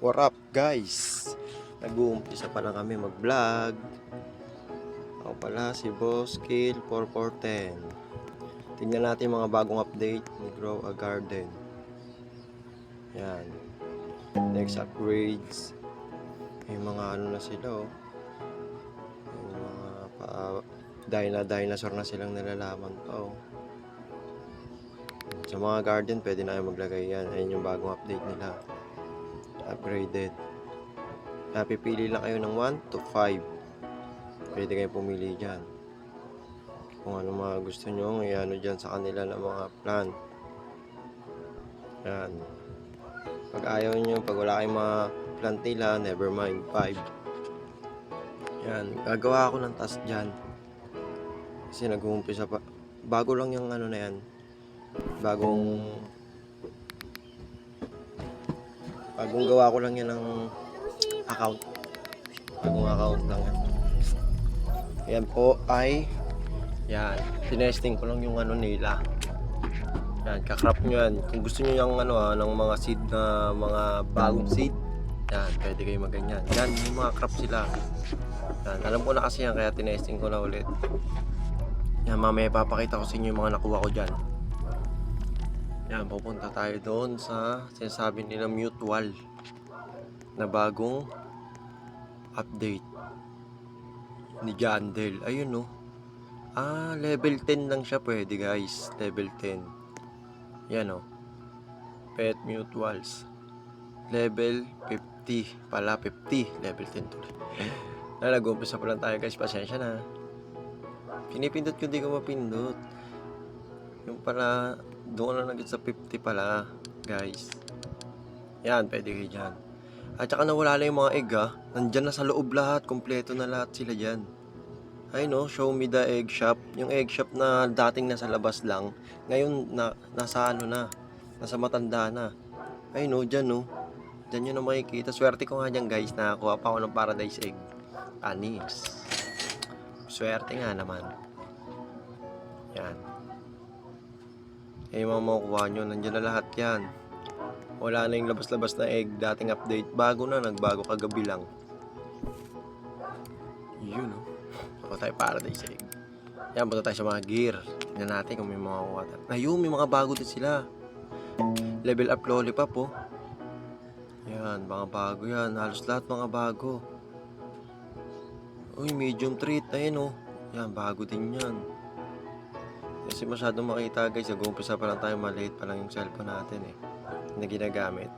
What up guys? Nag-uumpisa pa lang kami mag-vlog. Ako pala si Boss Kill 4410. Tingnan natin mga bagong update ni Grow a Garden. Yan. Next upgrades. May mga ano na sila oh. May mga dinosaur na silang nalalaman pa oh. Sa mga garden pwede na kayo maglagay yan. Ayun yung bagong update nila. Upgraded. Pipili lang kayo ng 1 to 5. Pwede kayo pumili dyan kung ano mga gusto nyo i-ano dyan sa kanila ng mga plant. Yan. Pag ayaw nyo, pag wala kayong mga plant nila, never mind, 5. Yan. Gagawa ako ng task dyan kasi nag-uumpisa pa. Bago lang yung ano na yan, bagong gawa ko lang yan ng account. Bagong account lang yan. Yan po ay yan, tinesting ko lang yung ano nila. Yan, kakrap nyo yan. Kung gusto nyo yung ano ng mga seed na mga bagong seed, yan, pwede kayo maganyan. Yan, yung mga crop sila. Yan, alam ko na kasi yan, kaya tinesting ko na ulit. Yan, mamaya papakita ko sa inyo yung mga nakuha ko dyan. Yan, pupunta tayo doon sa sinasabi nila mutual na bagong update ni Jandel. Ayun no. Level 10 lang siya pwede guys. Level 10. Yan o. Pet Mutuals. Level 50. Pala 50. Level 10 tuloy. Nag-umpisa pa lang tayo guys. Pasensya na. Pinipindot ko, di ko mapindot. Yung pala, doon na nagit sa 50 pala guys. Yan, pwede kayo dyan. At saka nawala na yung mga egg nandyan na sa loob lahat. Kompleto na lahat sila dyan. Ay no, show me the egg shop. Yung egg shop na dating nasa labas lang, ngayon nasa ano na, nasa matanda na. Ay no, dyan no. Dyan yun na makikita. Swerte ko nga dyan guys, nakakuha pa ako ng paradise egg. Anis. Swerte nga naman. Yan. Eh, mga makukuha nyo, nandyan na lahat yan. Wala na yung labas-labas na egg, dating update. Bago na, nagbago kagabi lang. Yun no. Punta tayo paradise egg. Yan, punta tayo sa mga gear. Tingnan natin kung may mga kuha. Ayun, may mga bago din sila. Level up lollipop oh. Yan, mga bago yan. Halos lahat mga bago. Uy, medium treat. Ayun oh. Yan, bago din yan. Kasi masyadong makita guys. Nag-uumpisa pa lang tayo, maliit pa lang yung cellphone natin eh na ginagamit.